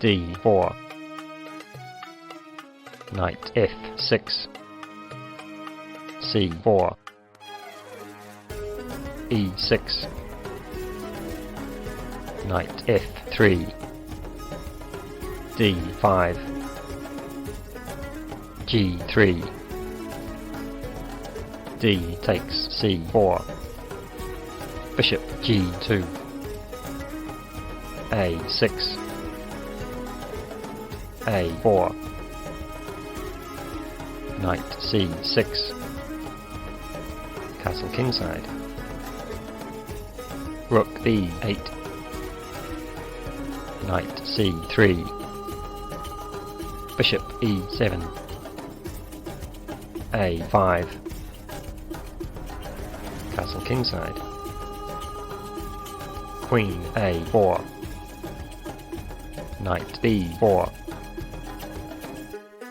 d4, knight f6, c4, e6, knight f3, d5, g3, d takes c4, bishop g2, a6, a4, knight c6, castle kingside, rook b8, knight c3, bishop e7, a5, castle kingside, queen a4, knight b4,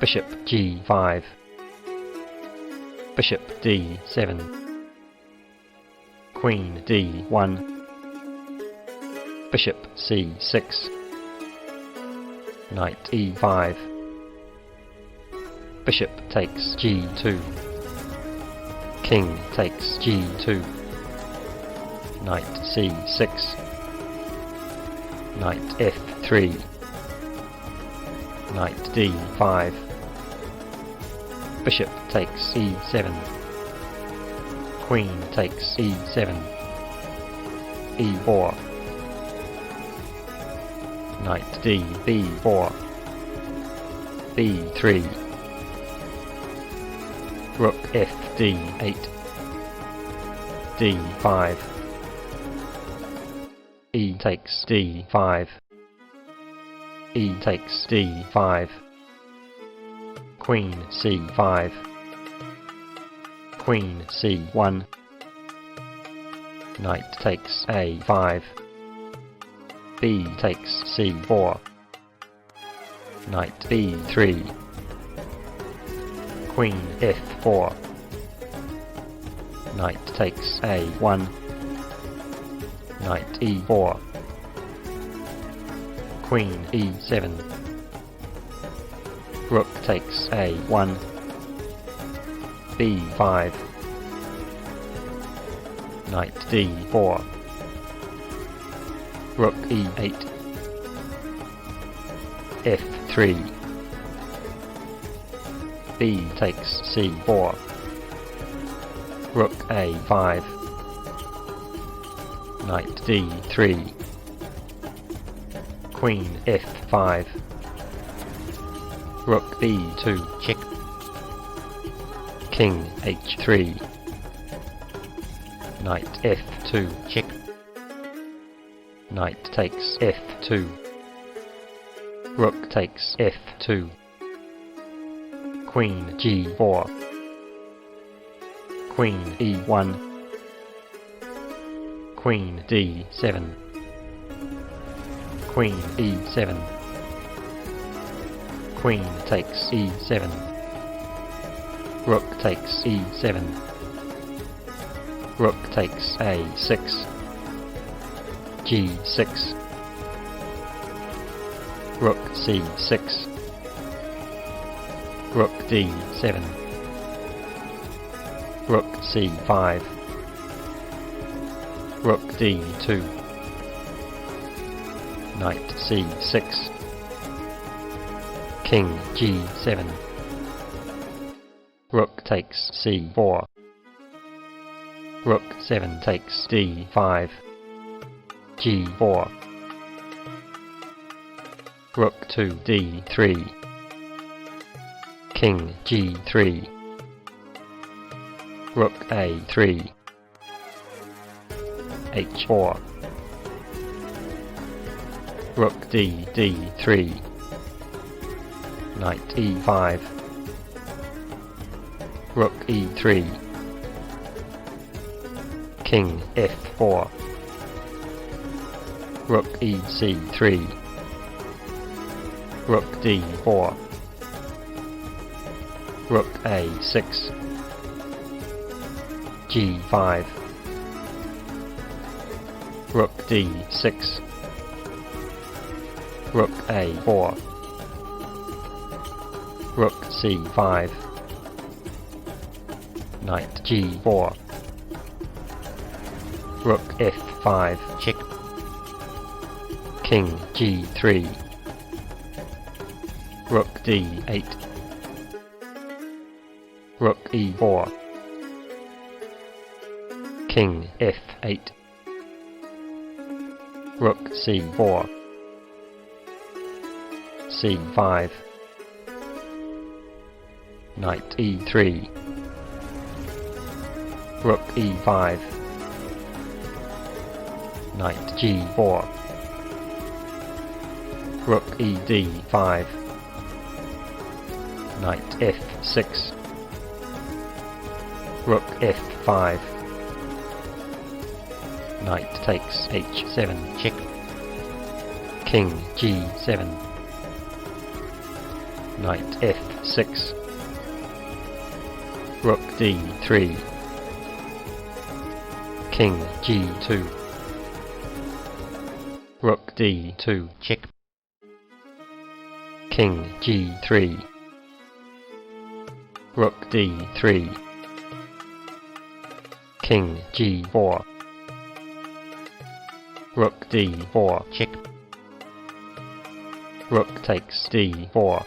bishop g5, bishop d7, queen d1, bishop c6, knight e5, bishop takes g2, king takes g2, knight c6, knight f3, knight d5, bishop takes e7, queen takes e7, e4, knight d b4, b3, rook f d8, d5, e takes d5, e takes d5, queen c5, queen c1, knight takes a5, b takes c4, knight b3, queen f4, knight takes a1, knight e4, queen e7, rook takes a1, b5, knight d4, rook e8, f3, b takes c4, rook a5, knight d3, queen f5, rook b2 check, king h3, knight f2 check, knight takes f2, rook takes f2, queen g4, queen e1, queen d7, queen e7, queen takes e7, rook takes e7, rook takes a6, g6, rook c6, rook d7, rook c5, rook d2, knight c6, king g7, rook takes c4, rook 7 takes d5, g4, rook to d3, king g3, rook a3, h4, rook d3, knight e5, rook e3, king f4, rook ec3, rook d4, rook a6, g5, rook d6, Rook A4. Rook C5. Knight G4. Rook F5. check, King G3. Rook D8. Rook E4. King F8. Rook C4. C5. Knight E3. Rook E5. Knight G4. Rook ED5. Knight F6. Rook F5. Knight takes H7. check, King G7. Knight F6. Rook D3. King G2. Rook D2. check, King G3. Rook D3. King G4. Rook D4. check, Rook takes D4.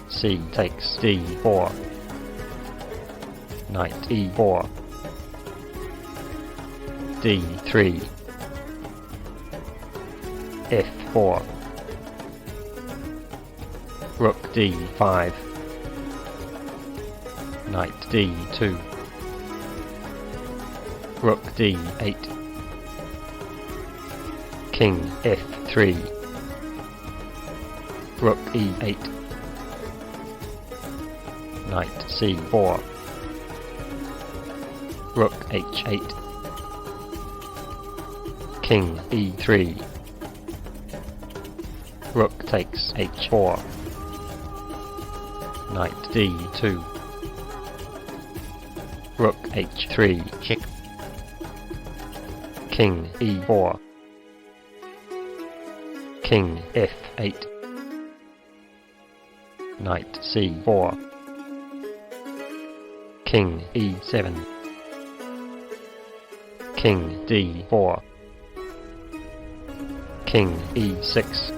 C takes D4. Knight E4. D3. F4. Rook D5. Knight D2. Rook D8. King F3. Rook E8. Knight C4. Rook H8. King E3. Rook takes H4. Knight D2. Rook H3. check, King E4. King F8. Knight C4. King E7. King D4. King E6.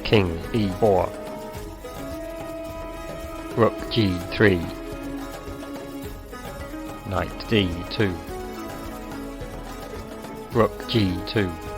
King E4. Rook G3. Knight D2. Rook G2.